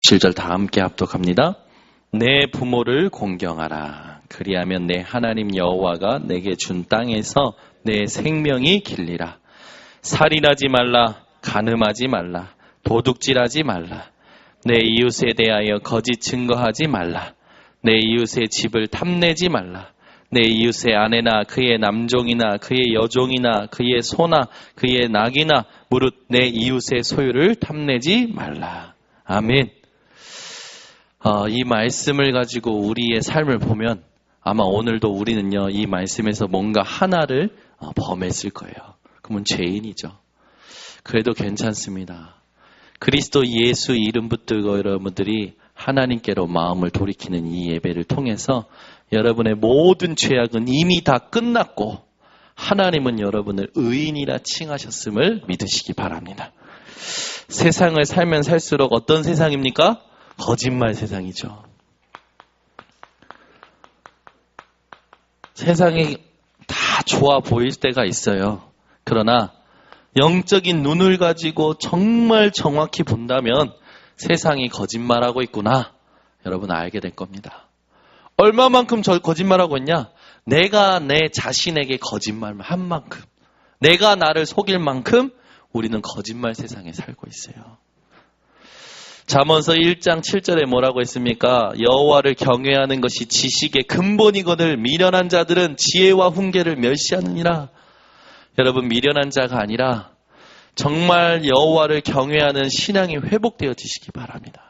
17절 다 함께 합독합니다. 내 부모를 공경하라. 그리하면 내 하나님 여호와가 내게 준 땅에서 내 생명이 길리라. 살인하지 말라. 간음하지 말라. 도둑질하지 말라. 내 이웃에 대하여 거짓 증거하지 말라. 내 이웃의 집을 탐내지 말라. 내 이웃의 아내나 그의 남종이나 그의 여종이나 그의 소나 그의 낙이나 무릇 내 이웃의 소유를 탐내지 말라. 아멘. 이 말씀을 가지고 우리의 삶을 보면 아마 오늘도 우리는요, 이 말씀에서 뭔가 하나를 범했을 거예요. 그러면 죄인이죠. 그래도 괜찮습니다. 그리스도 예수 이름 붙들고 여러분들이 하나님께로 마음을 돌이키는 이 예배를 통해서 여러분의 모든 죄악은 이미 다 끝났고 하나님은 여러분을 의인이라 칭하셨음을 믿으시기 바랍니다. 세상을 살면 살수록 어떤 세상입니까? 거짓말 세상이죠. 세상이 다 좋아 보일 때가 있어요. 그러나 영적인 눈을 가지고 정말 정확히 본다면 세상이 거짓말하고 있구나. 여러분 알게 될 겁니다. 얼마만큼 거짓말하고 있냐? 내가 내 자신에게 거짓말을 한 만큼, 내가 나를 속일 만큼 우리는 거짓말 세상에 살고 있어요. 잠언서 1장 7절에 뭐라고 했습니까? 여호와를 경외하는 것이 지식의 근본이거늘 미련한 자들은 지혜와 훈계를 멸시하느니라. 여러분, 미련한 자가 아니라 정말 여호와를 경외하는 신앙이 회복되어지시기 바랍니다.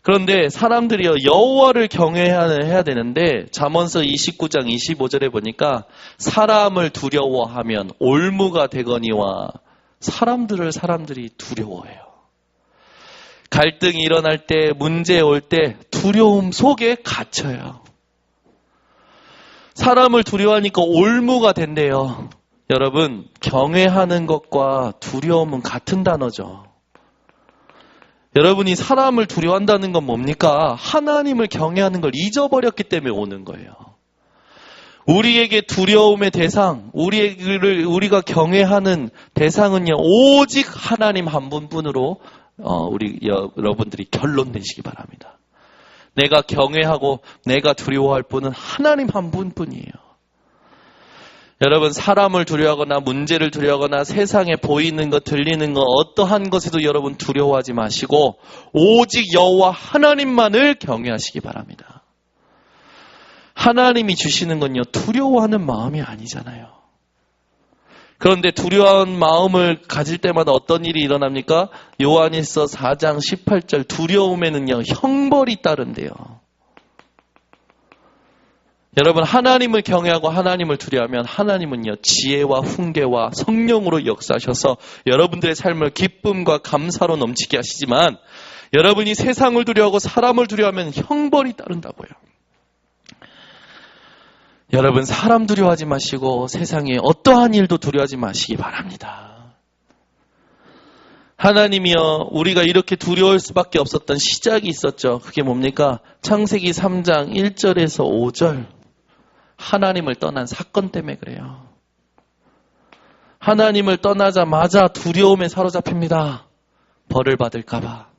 그런데 사람들이요, 여호와를 경외해야 되는데 잠언서 29장 25절에 보니까 사람을 두려워하면 올무가 되거니와 사람들이 두려워해요. 갈등이 일어날 때, 문제 올 때 두려움 속에 갇혀요. 사람을 두려워하니까 올무가 된대요. 여러분, 경외하는 것과 두려움은 같은 단어죠. 여러분이 사람을 두려워한다는 건 뭡니까? 하나님을 경외하는 걸 잊어버렸기 때문에 오는 거예요. 우리에게 두려움의 대상, 우리가 경외하는 대상은요, 오직 하나님 한 분뿐으로 여러분들이 결론 내시기 바랍니다. 내가 경외하고 내가 두려워할 분은 하나님 한 분뿐이에요. 여러분, 사람을 두려워하거나 문제를 두려워하거나 세상에 보이는 것, 들리는 것, 어떠한 것에도 여러분 두려워하지 마시고 오직 여호와 하나님만을 경외하시기 바랍니다. 하나님이 주시는 건요, 두려워하는 마음이 아니잖아요. 그런데 두려운 마음을 가질 때마다 어떤 일이 일어납니까? 요한일서 4장 18절 두려움에는요, 형벌이 따른대요. 여러분, 하나님을 경외하고 하나님을 두려워하면 하나님은요, 지혜와 훈계와 성령으로 역사하셔서 여러분들의 삶을 기쁨과 감사로 넘치게 하시지만 여러분이 세상을 두려워하고 사람을 두려워하면 형벌이 따른다고요. 여러분, 사람 두려워하지 마시고 세상에 어떠한 일도 두려워하지 마시기 바랍니다. 하나님이요, 우리가 이렇게 두려울 수밖에 없었던 시작이 있었죠. 그게 뭡니까? 창세기 3장 1절에서 5절. 하나님을 떠난 사건 때문에 그래요. 하나님을 떠나자마자 두려움에 사로잡힙니다. 벌을 받을까 봐.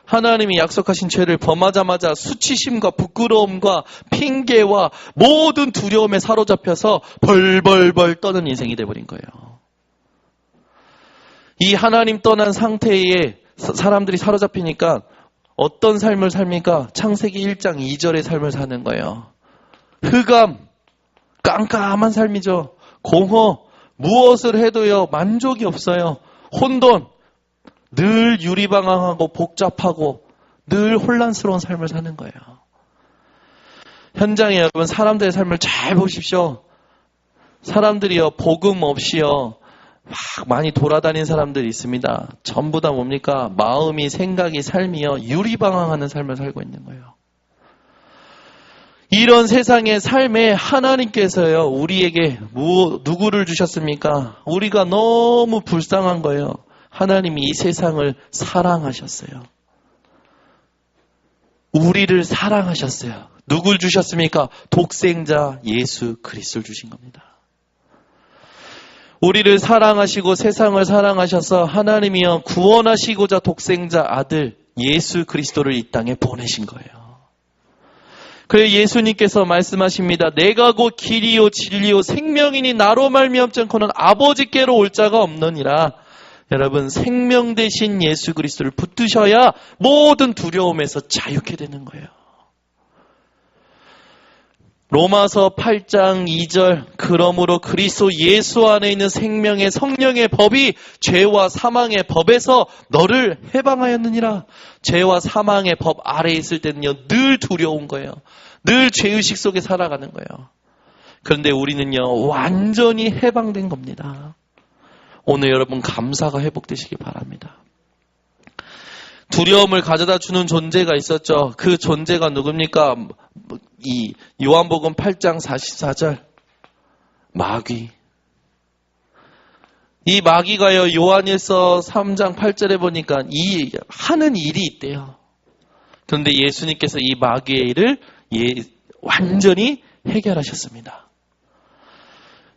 하나님이 약속하신 죄를 범하자마자 수치심과 부끄러움과 핑계와 모든 두려움에 사로잡혀서 벌벌벌 떠는 인생이 돼버린 거예요. 이 하나님 떠난 상태에 사람들이 사로잡히니까 어떤 삶을 삽니까? 창세기 1장 2절의 삶을 사는 거예요. 흑암, 깜깜한 삶이죠. 공허, 무엇을 해도요, 만족이 없어요. 혼돈, 늘 유리방황하고 복잡하고 늘 혼란스러운 삶을 사는 거예요. 현장에 여러분, 사람들의 삶을 잘 보십시오. 사람들이요, 복음 없이요, 막 많이 돌아다니는 사람들이 있습니다. 전부 다 뭡니까? 마음이, 생각이, 삶이요, 유리방황하는 삶을 살고 있는 거예요. 이런 세상의 삶에 하나님께서요, 우리에게 누구를 주셨습니까? 우리가 너무 불쌍한 거예요. 하나님이 이 세상을 사랑하셨어요. 우리를 사랑하셨어요. 누굴 주셨습니까? 독생자 예수 그리스도를 주신 겁니다. 우리를 사랑하시고 세상을 사랑하셔서 하나님이여 구원하시고자 독생자 아들 예수 그리스도를 이 땅에 보내신 거예요. 그래서 예수님께서 말씀하십니다. 내가 곧 길이요 진리요 생명이니 나로 말미암지 않고는 아버지께로 올 자가 없느니라. 여러분, 생명 대신 예수 그리스도를 붙드셔야 모든 두려움에서 자유케 되는 거예요. 로마서 8장 2절, 그러므로 그리스도 예수 안에 있는 생명의 성령의 법이 죄와 사망의 법에서 너를 해방하였느니라. 죄와 사망의 법 아래에 있을 때는요, 늘 두려운 거예요. 늘 죄의식 속에 살아가는 거예요. 그런데 우리는요, 완전히 해방된 겁니다. 오늘 여러분 감사가 회복되시기 바랍니다. 두려움을 가져다 주는 존재가 있었죠. 그 존재가 누굽니까? 이 요한복음 8장 44절 마귀. 이 마귀가요, 요한일서 3장 8절에 보니까 이 하는 일이 있대요. 그런데 예수님께서 이 마귀의 일을 완전히 해결하셨습니다.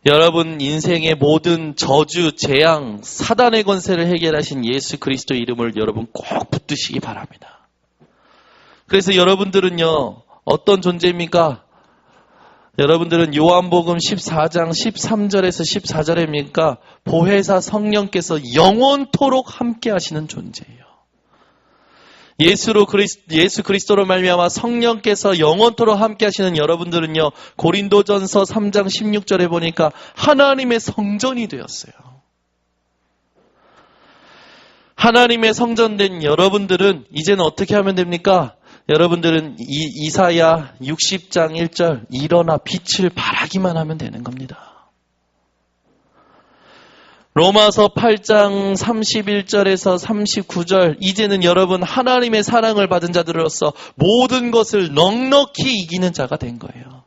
여러분 인생의 모든 저주, 재앙, 사단의 권세를 해결하신 예수 그리스도 이름을 여러분 꼭 붙드시기 바랍니다. 그래서 여러분들은요, 어떤 존재입니까? 여러분들은 요한복음 14장 13절에서 14절입니까? 보혜사 성령께서 영원토록 함께 하시는 존재예요. 예수 그리스도로 말미암아 성령께서 영원토록 함께 하시는 여러분들은요, 고린도전서 3장 16절에 보니까 하나님의 성전이 되었어요. 하나님의 성전된 여러분들은 이제는 어떻게 하면 됩니까? 여러분들은 이사야 60장 1절 일어나 빛을 발하기만 하면 되는 겁니다. 로마서 8장 31절에서 39절 이제는 여러분 하나님의 사랑을 받은 자들로서 모든 것을 넉넉히 이기는 자가 된 거예요.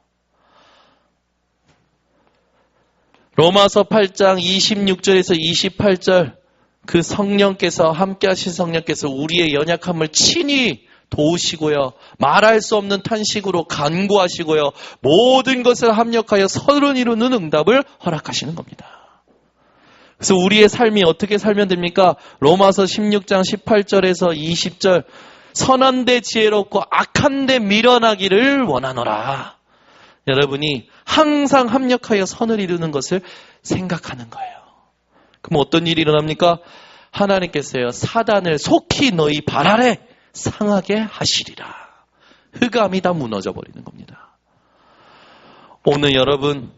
로마서 8장 26절에서 28절 그 성령께서 함께 하신 성령께서 우리의 연약함을 친히 도우시고요. 말할 수 없는 탄식으로 간구하시고요. 모든 것을 합력하여 서로 이루는 응답을 허락하시는 겁니다. 그래서 우리의 삶이 어떻게 살면 됩니까? 로마서 16장 18절에서 20절 선한 데 지혜롭고 악한 데 미련하기를 원하노라. 여러분이 항상 합력하여 선을 이루는 것을 생각하는 거예요. 그럼 어떤 일이 일어납니까? 하나님께서요, 사단을 속히 너희 발 아래 상하게 하시리라. 흑암이 다 무너져 버리는 겁니다. 오늘 여러분,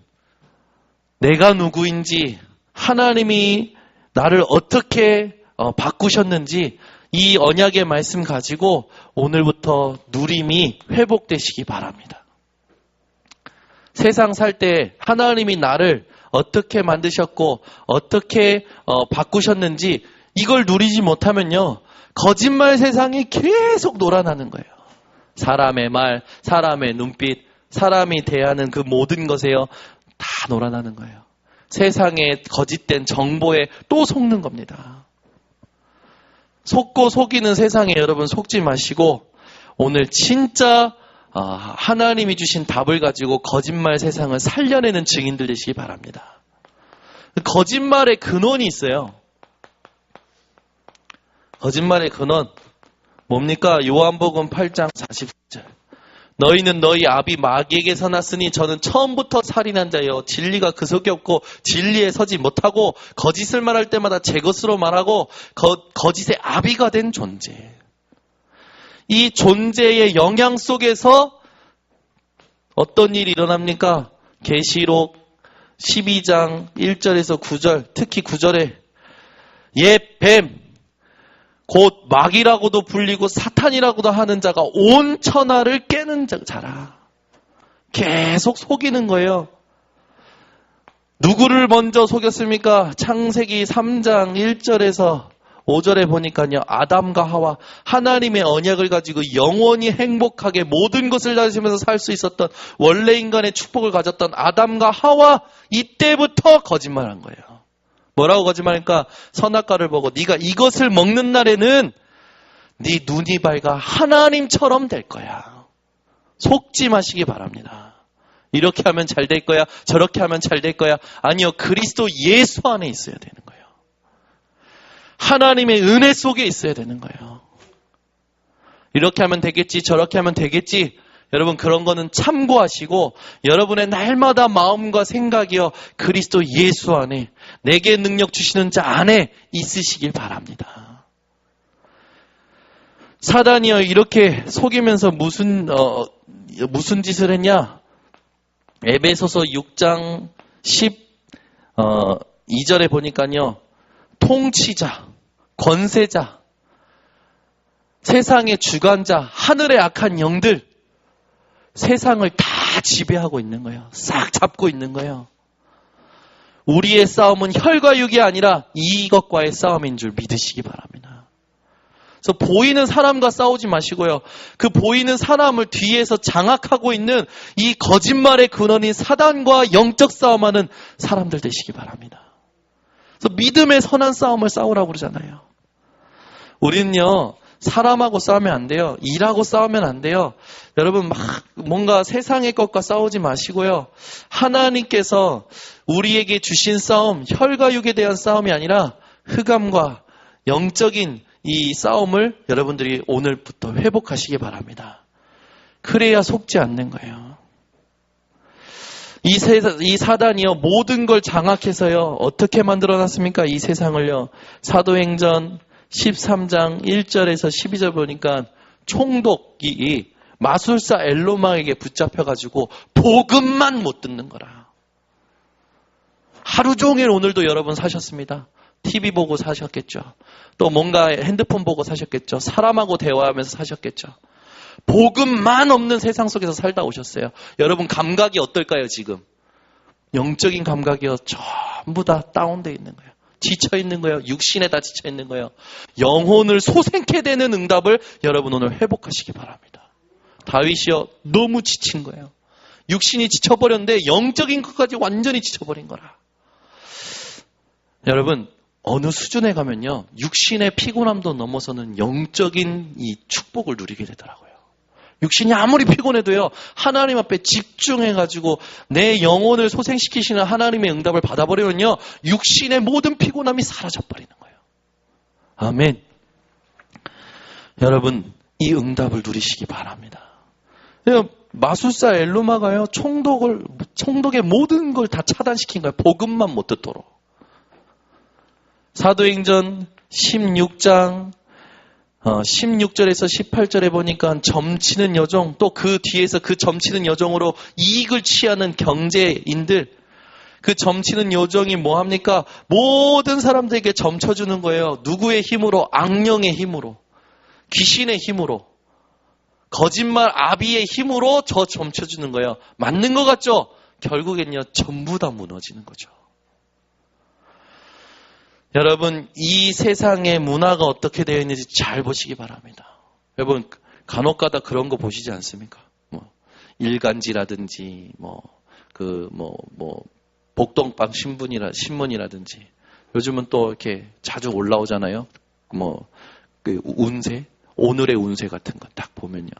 내가 누구인지, 하나님이 나를 어떻게 바꾸셨는지 이 언약의 말씀 가지고 오늘부터 누림이 회복되시기 바랍니다. 세상 살 때 하나님이 나를 어떻게 만드셨고 어떻게 바꾸셨는지 이걸 누리지 못하면요, 거짓말 세상이 계속 놀아나는 거예요. 사람의 말, 사람의 눈빛, 사람이 대하는 그 모든 것에요, 다 놀아나는 거예요. 세상의 거짓된 정보에 또 속는 겁니다. 속고 속이는 세상에 여러분 속지 마시고 오늘 진짜 하나님이 주신 답을 가지고 거짓말 세상을 살려내는 증인들 되시기 바랍니다. 거짓말의 근원이 있어요. 거짓말의 근원 뭡니까? 요한복음 8장 40절 너희는 너희 아비 마귀에게서 났으니 저는 처음부터 살인한 자여 진리가 그 속에 없고 진리에 서지 못하고 거짓을 말할 때마다 제 것으로 말하고 거짓의 아비가 된 존재. 이 존재의 영향 속에서 어떤 일이 일어납니까? 계시록 12장 1절에서 9절, 특히 9절에 옛 뱀, 곧 마귀라고도 불리고 사탄이라고도 하는 자가 온 천하를 깨는 자라. 계속 속이는 거예요. 누구를 먼저 속였습니까? 창세기 3장 1절에서 5절에 보니까요, 아담과 하와, 하나님의 언약을 가지고 영원히 행복하게 모든 것을 가지면서 살 수 있었던 원래 인간의 축복을 가졌던 아담과 하와, 이때부터 거짓말한 거예요. 뭐라고 거짓말하니까 선악과를 보고 네가 이것을 먹는 날에는 네 눈이 밝아 하나님처럼 될 거야. 속지 마시기 바랍니다. 이렇게 하면 잘 될 거야, 저렇게 하면 잘 될 거야. 아니요, 그리스도 예수 안에 있어야 되는 거예요. 하나님의 은혜 속에 있어야 되는 거예요. 이렇게 하면 되겠지, 저렇게 하면 되겠지. 여러분 그런 거는 참고하시고 여러분의 날마다 마음과 생각이요 그리스도 예수 안에 내게 능력 주시는 자 안에 있으시길 바랍니다. 사단이요 이렇게 속이면서 무슨 짓을 했냐? 에베소서 6장 12절에 보니까요. 통치자, 권세자, 세상의 주관자, 하늘의 악한 영들 세상을 다 지배하고 있는 거예요. 싹 잡고 있는 거예요. 우리의 싸움은 혈과 육이 아니라 이것과의 싸움인 줄 믿으시기 바랍니다. 그래서 보이는 사람과 싸우지 마시고요. 그 보이는 사람을 뒤에서 장악하고 있는 이 거짓말의 근원인 사단과 영적 싸움하는 사람들 되시기 바랍니다. 그래서 믿음의 선한 싸움을 싸우라고 그러잖아요. 우리는요. 사람하고 싸우면 안 돼요. 일하고 싸우면 안 돼요. 여러분 막 뭔가 세상의 것과 싸우지 마시고요. 하나님께서 우리에게 주신 싸움, 혈과 육에 대한 싸움이 아니라 흑암과 영적인 이 싸움을 여러분들이 오늘부터 회복하시기 바랍니다. 그래야 속지 않는 거예요. 이 사단이요 모든 걸 장악해서요 어떻게 만들어놨습니까? 이 세상을요. 사도행전 13장 1절에서 12절 보니까 총독이 마술사 엘로마에게 붙잡혀가지고 복음만 못 듣는 거라. 하루 종일 오늘도 여러분 사셨습니다. TV 보고 사셨겠죠. 또 뭔가 핸드폰 보고 사셨겠죠. 사람하고 대화하면서 사셨겠죠. 복음만 없는 세상 속에서 살다 오셨어요. 여러분 감각이 어떨까요 지금? 영적인 감각이요 전부 다 다운되어 있는 거예요. 지쳐있는 거예요. 육신에 다 지쳐있는 거예요. 영혼을 소생케 되는 응답을 여러분 오늘 회복하시기 바랍니다. 다윗이요 너무 지친 거예요. 육신이 지쳐버렸는데 영적인 것까지 완전히 지쳐버린 거라. 여러분 어느 수준에 가면요 육신의 피곤함도 넘어서는 영적인 이 축복을 누리게 되더라고요. 육신이 아무리 피곤해도요 하나님 앞에 집중해가지고 내 영혼을 소생시키시는 하나님의 응답을 받아버리면요 육신의 모든 피곤함이 사라져버리는 거예요. 아멘. 여러분 이 응답을 누리시기 바랍니다. 마술사 엘루마가요 총독의 모든 걸 다 차단시킨 거예요. 복음만 못 듣도록. 사도행전 16장 16절에서 18절에 보니까 점치는 여종, 또 그 뒤에서 그 점치는 여종으로 이익을 취하는 경제인들, 그 점치는 여종이 뭐합니까? 모든 사람들에게 점쳐주는 거예요. 누구의 힘으로? 악령의 힘으로, 귀신의 힘으로, 거짓말 아비의 힘으로 저 점쳐주는 거예요. 맞는 것 같죠? 결국엔요 전부 다 무너지는 거죠. 여러분 이 세상의 문화가 어떻게 되어 있는지 잘 보시기 바랍니다. 여러분 간혹가다 그런 거 보시지 않습니까? 일간지라든지 복동방 신문이라든지 요즘은 또 이렇게 자주 올라오잖아요. 그 운세, 오늘의 운세 같은 거 딱 보면요.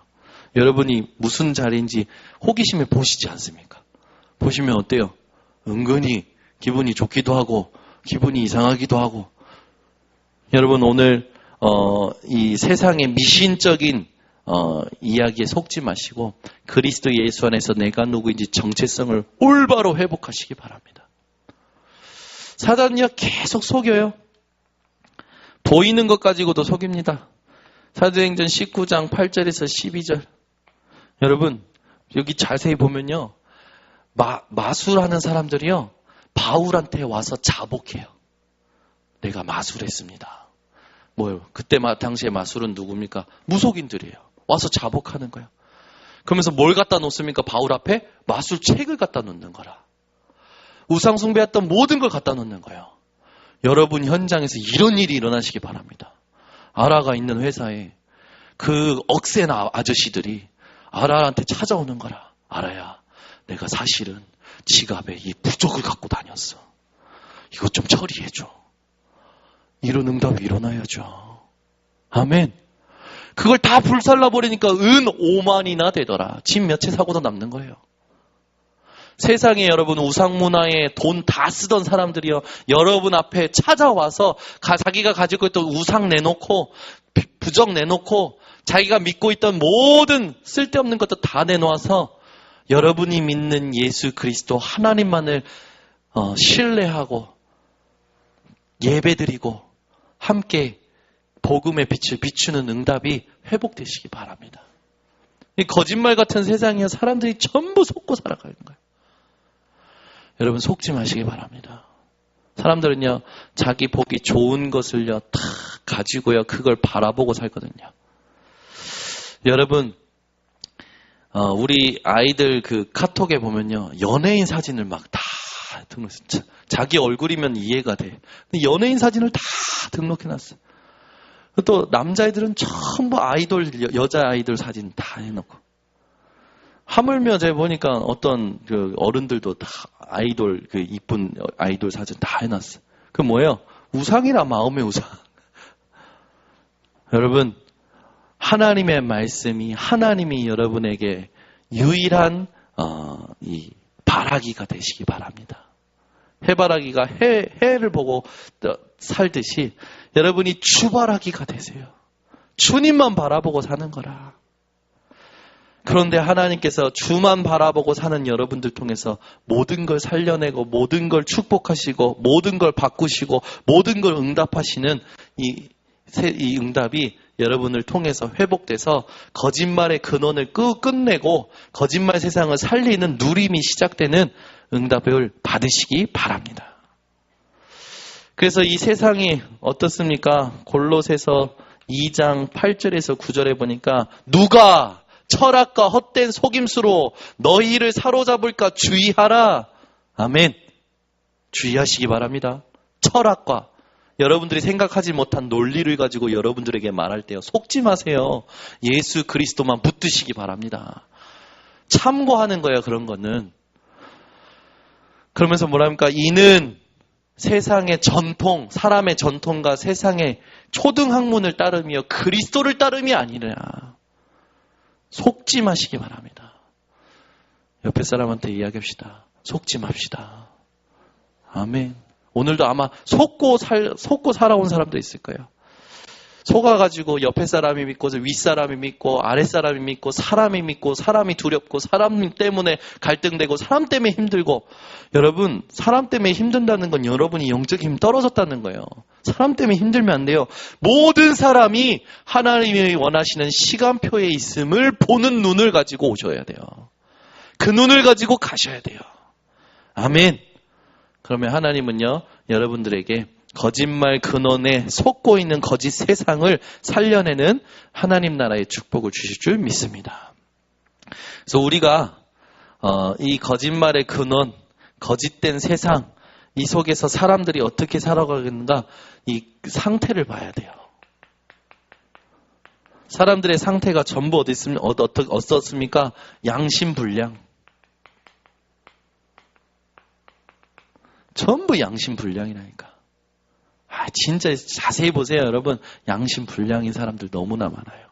여러분이 무슨 자리인지 호기심에 보시지 않습니까? 보시면 어때요? 은근히 기분이 좋기도 하고 기분이 이상하기도 하고. 여러분 오늘 이 세상의 미신적인 이야기에 속지 마시고 그리스도 예수 안에서 내가 누구인지 정체성을 올바로 회복하시기 바랍니다. 사단이요 계속 속여요. 보이는 것 가지고도 속입니다. 사도행전 19장 8절에서 12절. 여러분 여기 자세히 보면요 마술하는 사람들이요 바울한테 와서 자복해요. 내가 마술했습니다. 뭐요? 그때 당시에 마술은 누굽니까? 무속인들이에요. 와서 자복하는 거예요. 그러면서 뭘 갖다 놓습니까? 바울 앞에 마술 책을 갖다 놓는 거라. 우상 숭배했던 모든 걸 갖다 놓는 거예요. 여러분 현장에서 이런 일이 일어나시기 바랍니다. 아라가 있는 회사에 그 억센 아저씨들이 아라한테 찾아오는 거라. 아라야, 내가 사실은 지갑에 이 부적을 갖고 다녔어. 이것 좀 처리해줘. 이런 응답이 일어나야죠. 아멘. 그걸 다 불살라버리니까 은 5만이나 되더라. 집 몇 채 사고도 남는 거예요. 세상에 여러분 우상문화에 돈 다 쓰던 사람들이요. 여러분 앞에 찾아와서 자기가 가지고 있던 우상 내놓고 부적 내놓고 자기가 믿고 있던 모든 쓸데없는 것도 다 내놓아서 여러분이 믿는 예수 그리스도 하나님만을 신뢰하고 예배드리고 함께 복음의 빛을 비추는 응답이 회복되시기 바랍니다. 이 거짓말 같은 세상에 사람들이 전부 속고 살아가는 거예요. 여러분 속지 마시기 바랍니다. 사람들은요, 자기 보기 좋은 것을요, 다 가지고요, 그걸 바라보고 살거든요. 여러분, 우리 아이들 그 카톡에 보면요, 연예인 사진을 막 다 등록했어. 자기 얼굴이면 이해가 돼. 근데 연예인 사진을 다 등록해놨어. 또 남자애들은 전부 아이돌, 여자 아이돌 사진 다 해놓고. 하물며 제가 보니까 어떤 그 어른들도 다 아이돌, 그 이쁜 아이돌 사진 다 해놨어. 그 뭐예요? 우상이라, 마음의 우상. 여러분, 하나님의 말씀이 하나님이 여러분에게 유일한 이 바라기가 되시기 바랍니다. 해바라기가 해를 보고 살듯이 여러분이 주바라기가 되세요. 주님만 바라보고 사는 거라. 그런데 하나님께서 주만 바라보고 사는 여러분들 통해서 모든 걸 살려내고 모든 걸 축복하시고 모든 걸 바꾸시고 모든 걸 응답하시는 이 응답이 여러분을 통해서 회복돼서 거짓말의 근원을 끝내고 거짓말 세상을 살리는 누림이 시작되는 응답을 받으시기 바랍니다. 그래서 이 세상이 어떻습니까? 골로새서 2장 8절에서 9절에 보니까 누가 철학과 헛된 속임수로 너희를 사로잡을까 주의하라. 아멘. 주의하시기 바랍니다. 철학과 여러분들이 생각하지 못한 논리를 가지고 여러분들에게 말할 때요, 속지 마세요. 예수 그리스도만 붙드시기 바랍니다. 참고하는 거예요, 그런 거는. 그러면서 뭐랍니까? 이는 세상의 전통, 사람의 전통과 세상의 초등학문을 따름이요 그리스도를 따름이 아니라. 속지 마시기 바랍니다. 옆에 사람한테 이야기합시다. 속지 맙시다. 아멘. 오늘도 아마 속고 살아온 사람도 있을 거예요. 속아가지고 옆에 사람이 믿고 윗사람이 믿고 아랫사람이 믿고 사람이 믿고 사람이 두렵고 사람 때문에 갈등되고 사람 때문에 힘들고. 여러분, 사람 때문에 힘든다는 건 여러분이 영적 힘 떨어졌다는 거예요. 사람 때문에 힘들면 안 돼요. 모든 사람이 하나님이 원하시는 시간표에 있음을 보는 눈을 가지고 오셔야 돼요. 그 눈을 가지고 가셔야 돼요. 아멘. 그러면 하나님은요, 여러분들에게 거짓말 근원에 속고 있는 거짓 세상을 살려내는 하나님 나라의 축복을 주실 줄 믿습니다. 그래서 우리가 이 거짓말의 근원, 거짓된 세상, 이 속에서 사람들이 어떻게 살아가겠는가, 이 상태를 봐야 돼요. 사람들의 상태가 전부 어떻습니까? 양심불량. 전부 양심불량이라니까. 진짜 자세히 보세요, 여러분. 양심불량인 사람들 너무나 많아요.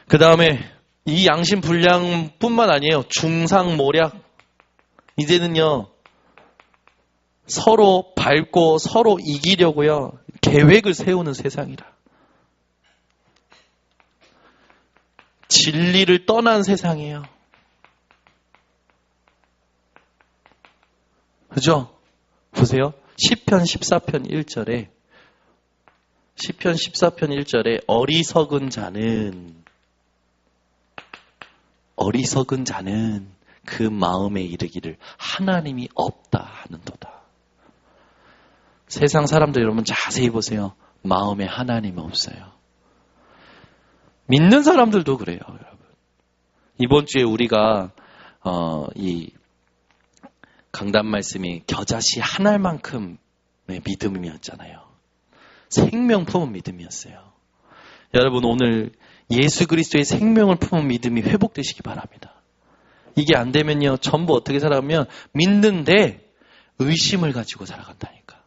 그 다음에 이 양심불량뿐만 아니에요. 중상모략. 이제는요, 서로 밟고 서로 이기려고요, 계획을 세우는 세상이라. 진리를 떠난 세상이에요. 그죠? 보세요. 시편 14편 1절에 어리석은 자는 그 마음에 이르기를 하나님이 없다 하는도다. 세상 사람들 여러분 자세히 보세요. 마음에 하나님 없어요. 믿는 사람들도 그래요, 여러분. 이번 주에 우리가 이 강단 말씀이 겨자씨 한 알만큼의 믿음이었잖아요. 생명 품은 믿음이었어요. 여러분, 오늘 예수 그리스도의 생명을 품은 믿음이 회복되시기 바랍니다. 이게 안 되면요, 전부 어떻게 살아가면 믿는데 의심을 가지고 살아간다니까.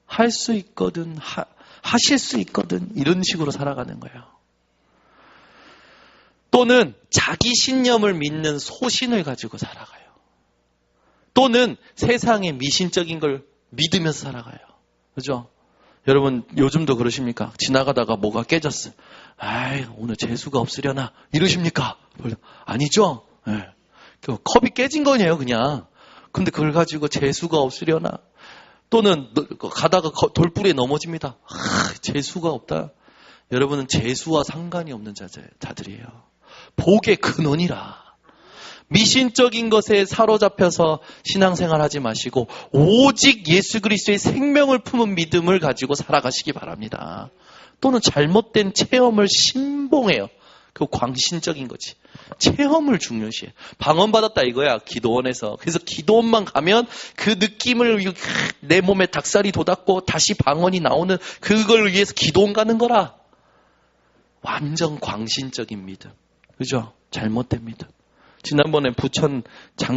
할 수 있거든, 하실 수 있거든, 이런 식으로 살아가는 거예요. 또는 자기 신념을 믿는 소신을 가지고 살아가요. 또는 세상의 미신적인 걸 믿으면서 살아가요. 그죠? 여러분, 요즘도 그러십니까? 지나가다가 뭐가 깨졌어. 아이, 오늘 재수가 없으려나? 이러십니까? 아니죠? 네. 컵이 깨진 거네요, 그냥. 근데 그걸 가지고 재수가 없으려나? 또는 가다가 돌부리에 넘어집니다. 재수가 없다. 여러분은 재수와 상관이 없는 자들이에요. 복의 근원이라. 미신적인 것에 사로잡혀서 신앙생활 하지 마시고 오직 예수 그리스도의 생명을 품은 믿음을 가지고 살아가시기 바랍니다. 또는 잘못된 체험을 신봉해요. 그 광신적인 거지. 체험을 중요시해. 방언받았다 이거야. 기도원에서. 그래서 기도원만 가면 그 느낌을 내 몸에 닭살이 돋았고 다시 방언이 나오는 그걸 위해서 기도원 가는 거라. 완전 광신적인 믿음. 그죠? 잘못된 믿음. 지난번에 부천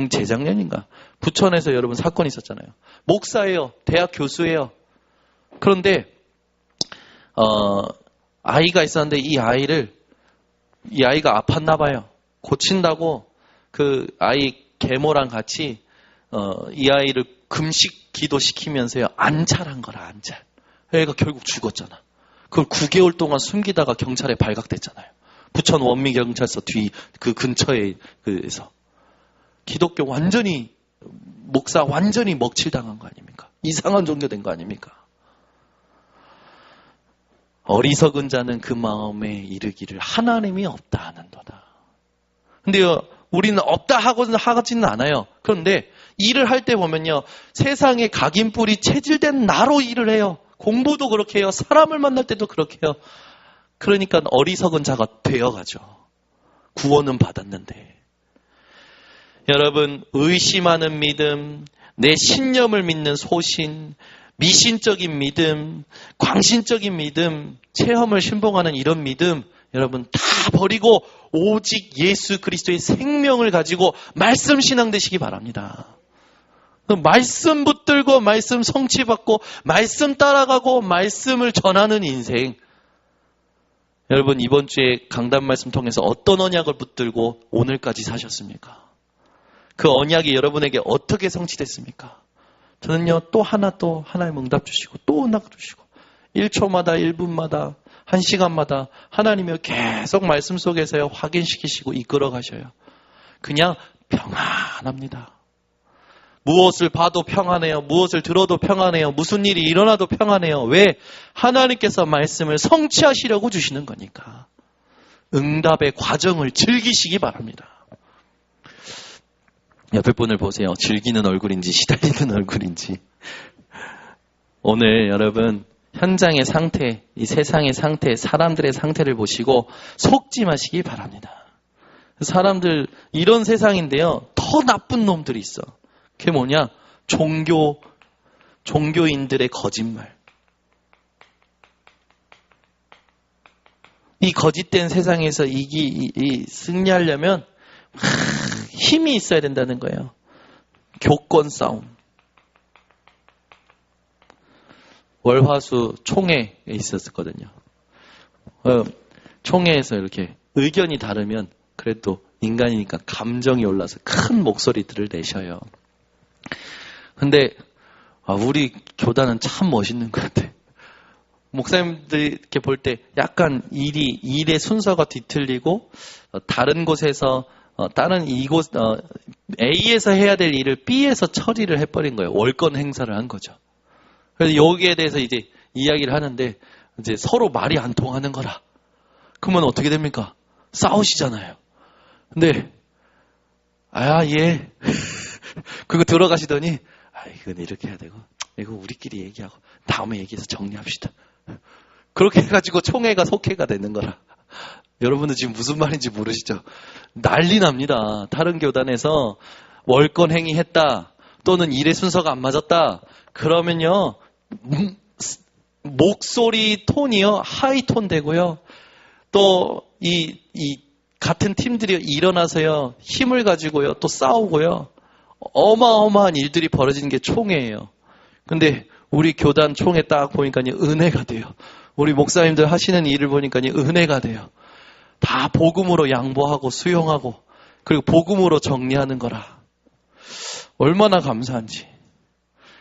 재작년인가? 부천에서 여러분 사건이 있었잖아요. 목사예요. 대학 교수예요. 그런데 아이가 있었는데 이 아이가 아팠나 봐요. 고친다고 그 아이 계모랑 같이 이 아이를 금식 기도시키면서요. 안찰한 거라, 안찰. 애가 결국 죽었잖아. 그걸 9개월 동안 숨기다가 경찰에 발각됐잖아요. 부천 원미경찰서 뒤 그 근처에 그래서 기독교 완전히 목사 완전히 먹칠당한 거 아닙니까? 이상한 종교 된 거 아닙니까? 어리석은 자는 그 마음에 이르기를 하나님이 없다 하는도다. 근데요, 우리는 없다 하지는 않아요. 그런데 일을 할 때 보면요, 세상에 각인뿔이 체질된 나로 일을 해요. 공부도 그렇게 해요. 사람을 만날 때도 그렇게 해요. 그러니까 어리석은 자가 되어가죠. 구원은 받았는데. 여러분, 의심하는 믿음, 내 신념을 믿는 소신, 미신적인 믿음, 광신적인 믿음, 체험을 신봉하는 이런 믿음, 여러분 다 버리고 오직 예수 그리스도의 생명을 가지고 말씀 신앙 되시기 바랍니다. 말씀 붙들고 말씀 성취받고 말씀 따라가고 말씀을 전하는 인생. 여러분 이번 주에 강단 말씀 통해서 어떤 언약을 붙들고 오늘까지 사셨습니까? 그 언약이 여러분에게 어떻게 성취됐습니까? 저는요 또 하나님 응답 주시고 또 응답 주시고 1초마다 1분마다 1시간마다 하나님이 계속 말씀 속에서요 확인시키시고 이끌어 가셔요. 그냥 평안합니다. 무엇을 봐도 평안해요. 무엇을 들어도 평안해요. 무슨 일이 일어나도 평안해요. 왜? 하나님께서 말씀을 성취하시려고 주시는 거니까. 응답의 과정을 즐기시기 바랍니다. 옆에 분을 보세요. 즐기는 얼굴인지 시달리는 얼굴인지. 오늘 여러분 현장의 상태, 이 세상의 상태, 사람들의 상태를 보시고 속지 마시기 바랍니다. 사람들 이런 세상인데요. 더 나쁜 놈들이 있어. 그게 뭐냐? 종교인들의 거짓말. 이 거짓된 세상에서 승리하려면 힘이 있어야 된다는 거예요. 교권 싸움. 월화수 총회에 있었거든요. 총회에서 이렇게 의견이 다르면 그래도 인간이니까 감정이 올라서 큰 목소리들을 내셔요. 근데 우리 교단은 참 멋있는 것 같아. 목사님들이 이렇게 볼 때 약간 일의 순서가 뒤틀리고 다른 곳에서 다른 이곳 A에서 해야 될 일을 B에서 처리를 해버린 거예요. 월권 행사를 한 거죠. 그래서 여기에 대해서 이제 이야기를 하는데 이제 서로 말이 안 통하는 거라. 그러면 어떻게 됩니까? 싸우시잖아요. 근데 예. 그거 들어가시더니 이건 이렇게 해야 되고 이거 우리끼리 얘기하고 다음에 얘기해서 정리합시다. 그렇게 해가지고 총회가 속회가 되는 거라. 여러분들 지금 무슨 말인지 모르시죠? 난리 납니다. 다른 교단에서 월권 행위했다 또는 일의 순서가 안 맞았다 그러면요 목소리 톤이요 하이톤 되고요 또 이 같은 팀들이 일어나서요 힘을 가지고요 또 싸우고요 어마어마한 일들이 벌어지는 게 총회예요. 근데 우리 교단 총회 딱 보니까요 은혜가 돼요. 우리 목사님들 하시는 일을 보니까요 은혜가 돼요. 다 복음으로 양보하고 수용하고 그리고 복음으로 정리하는 거라. 얼마나 감사한지.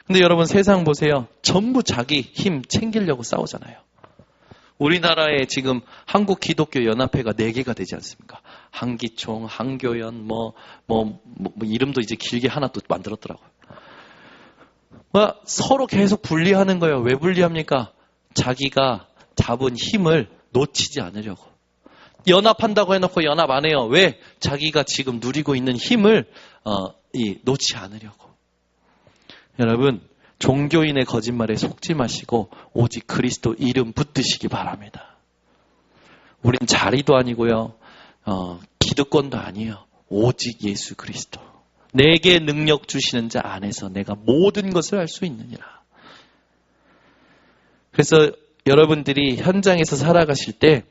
근데 여러분 세상 보세요. 전부 자기 힘 챙기려고 싸우잖아요. 우리나라에 지금 한국 기독교 연합회가 4개가 되지 않습니까? 한기총, 한교연, 이름도 이제 길게 하나 또 만들었더라고요. 서로 계속 분리하는 거예요. 왜 분리합니까? 자기가 잡은 힘을 놓치지 않으려고. 연합한다고 해놓고 연합 안 해요. 왜? 자기가 지금 누리고 있는 힘을 놓지 않으려고. 여러분, 종교인의 거짓말에 속지 마시고 오직 그리스도 이름 붙드시기 바랍니다. 우린 자리도 아니고요. 기득권도 아니에요. 오직 예수 그리스도. 내게 능력 주시는 자 안에서 내가 모든 것을 할 수 있느니라. 그래서 여러분들이 현장에서 살아가실 때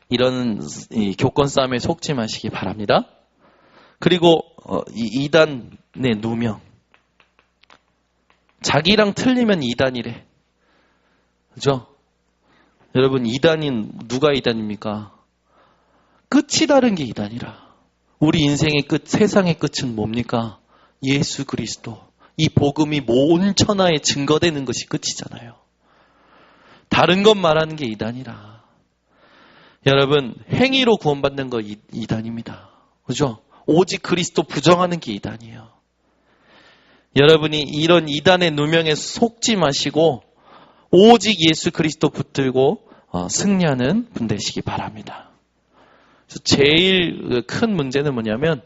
이런 교권 싸움에 속지 마시기 바랍니다. 그리고 이 이단의 누명. 자기랑 틀리면 이단이래. 그죠? 여러분, 이단인 누가 이단입니까? 끝이 다른 게 이단이라. 우리 인생의 끝, 세상의 끝은 뭡니까? 예수 그리스도. 이 복음이 온 천하에 증거되는 것이 끝이잖아요. 다른 것 말하는 게 이단이라. 여러분, 행위로 구원받는 거 이단입니다. 그죠? 오직 그리스도 부정하는 게 이단이에요. 여러분이 이런 이단의 누명에 속지 마시고 오직 예수 그리스도 붙들고 승리하는 분 되시기 바랍니다. 제일 큰 문제는 뭐냐면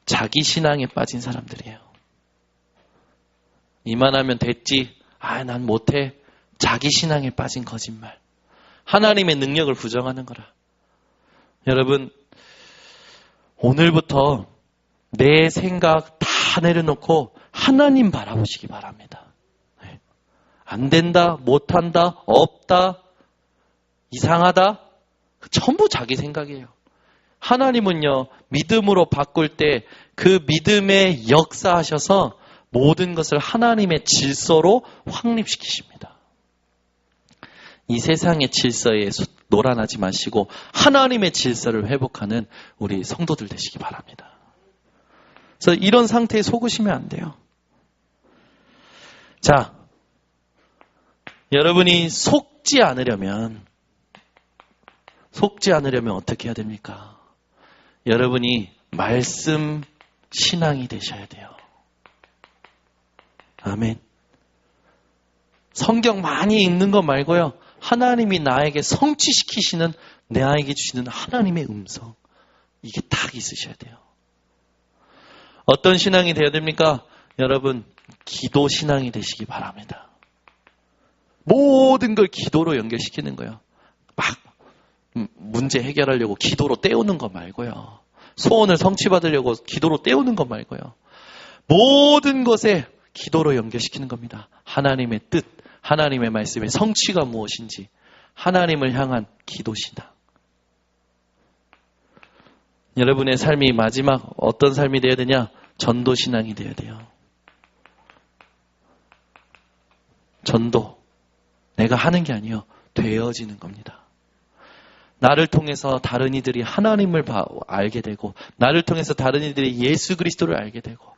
자기 신앙에 빠진 사람들이에요. 이만하면 됐지. 난 못해. 자기 신앙에 빠진 거짓말. 하나님의 능력을 부정하는 거라. 여러분, 오늘부터 내 생각 다 내려놓고 하나님 바라보시기 바랍니다. 안 된다, 못한다, 없다, 이상하다. 전부 자기 생각이에요. 하나님은요, 믿음으로 바꿀 때 그 믿음에 역사하셔서 모든 것을 하나님의 질서로 확립시키십니다. 이 세상의 질서에 놀아나지 마시고 하나님의 질서를 회복하는 우리 성도들 되시기 바랍니다. 그래서 이런 상태에 속으시면 안 돼요. 자, 여러분이 속지 않으려면 어떻게 해야 됩니까? 여러분이 말씀 신앙이 되셔야 돼요. 아멘. 성경 많이 읽는 거 말고요. 하나님이 나에게 성취시키시는, 나에게 주시는 하나님의 음성. 이게 딱 있으셔야 돼요. 어떤 신앙이 되어야 됩니까? 여러분, 기도 신앙이 되시기 바랍니다. 모든 걸 기도로 연결시키는 거예요. 막 문제 해결하려고 기도로 때우는 거 말고요. 소원을 성취받으려고 기도로 때우는 거 말고요. 모든 것에 기도로 연결시키는 겁니다. 하나님의 뜻, 하나님의 말씀의 성취가 무엇인지 하나님을 향한 기도 신앙. 여러분의 삶이 마지막 어떤 삶이 되어야 되냐? 전도 신앙이 되어야 돼요. 전도. 내가 하는 게 아니에요. 되어지는 겁니다. 나를 통해서 다른 이들이 하나님을 알게 되고 나를 통해서 다른 이들이 예수 그리스도를 알게 되고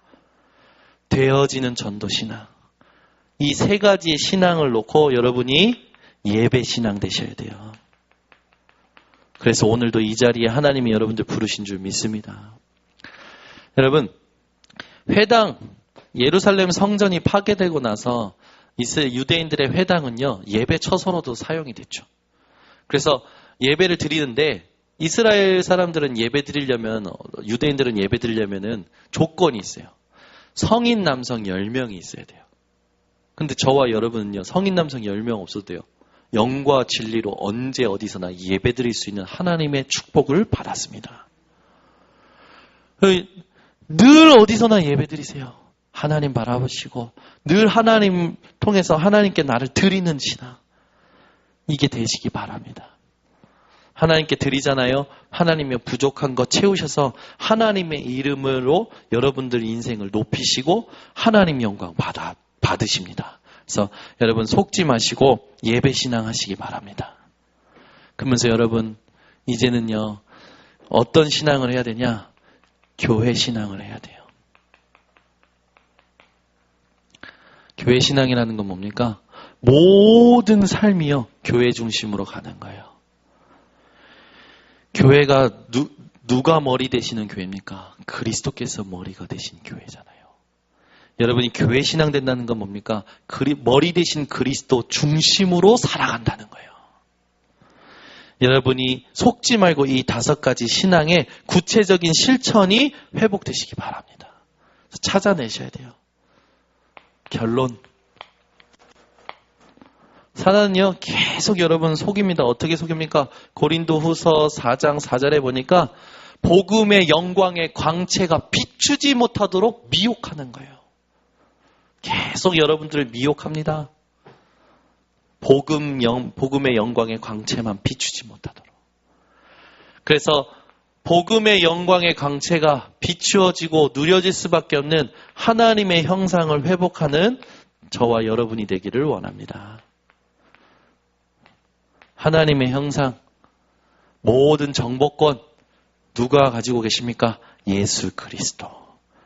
되어지는 전도 신앙. 이 세 가지의 신앙을 놓고 여러분이 예배 신앙 되셔야 돼요. 그래서 오늘도 이 자리에 하나님이 여러분들 부르신 줄 믿습니다. 여러분, 회당, 예루살렘 성전이 파괴되고 나서 이스라엘 유대인들의 회당은요, 예배 처소로도 사용이 됐죠. 그래서 예배를 드리는데 이스라엘 사람들은 예배 드리려면, 유대인들은 예배 드리려면은 조건이 있어요. 성인 남성 10명이 있어야 돼요. 근데 저와 여러분은요, 성인 남성 10명 없어도 돼요. 영과 진리로 언제 어디서나 예배 드릴 수 있는 하나님의 축복을 받았습니다. 늘 어디서나 예배 드리세요. 하나님 바라보시고 늘 하나님 통해서 하나님께 나를 드리는 신앙. 이게 되시기 바랍니다. 하나님께 드리잖아요. 하나님의 부족한 것 채우셔서 하나님의 이름으로 여러분들 인생을 높이시고 하나님 영광 받으십니다. 그래서 여러분 속지 마시고 예배 신앙 하시기 바랍니다. 그러면서 여러분 이제는요, 어떤 신앙을 해야 되냐? 교회 신앙을 해야 돼요. 교회 신앙이라는 건 뭡니까? 모든 삶이요, 교회 중심으로 가는 거예요. 교회가 누가 머리 되시는 교회입니까? 그리스도께서 머리가 되신 교회잖아요. 여러분이 교회 신앙 된다는 건 뭡니까? 머리 되신 그리스도 중심으로 살아간다는 거예요. 여러분이 속지 말고 이 5가지 신앙의 구체적인 실천이 회복되시기 바랍니다. 찾아내셔야 돼요. 결론. 사단은요, 계속 여러분 속입니다. 어떻게 속입니까? 고린도후서 4장 4절에 보니까 복음의 영광의 광채가 비추지 못하도록 미혹하는 거예요. 계속 여러분들을 미혹합니다. 복음의 영광의 광채만 비추지 못하도록. 그래서 복음의 영광의 광채가 비추어지고 누려질 수밖에 없는 하나님의 형상을 회복하는 저와 여러분이 되기를 원합니다. 하나님의 형상, 모든 정복권 누가 가지고 계십니까? 예수 그리스도.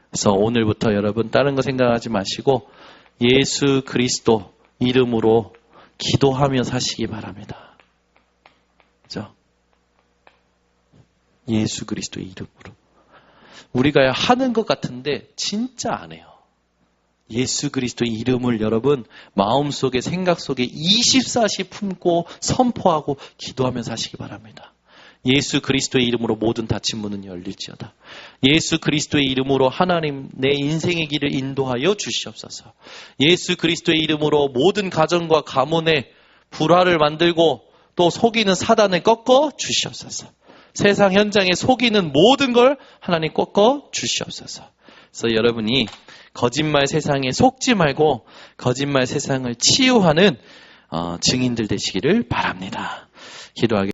그래서 오늘부터 여러분 다른 거 생각하지 마시고 예수 그리스도 이름으로 기도하며 사시기 바랍니다. 그렇죠? 예수 그리스도 이름으로. 우리가 하는 것 같은데 진짜 안 해요. 예수 그리스도 이름을 여러분 마음속에 생각 속에 24시 품고 선포하고 기도하며 사시기 바랍니다. 예수 그리스도의 이름으로 모든 닫힌 문은 열릴지어다. 예수 그리스도의 이름으로 하나님 내 인생의 길을 인도하여 주시옵소서. 예수 그리스도의 이름으로 모든 가정과 가문에 불화를 만들고 또 속이는 사단을 꺾어 주시옵소서. 세상 현장에 속이는 모든 걸 하나님 꺾어 주시옵소서. 그래서 여러분이 거짓말 세상에 속지 말고 거짓말 세상을 치유하는 증인들 되시기를 바랍니다. 기도하겠습니다.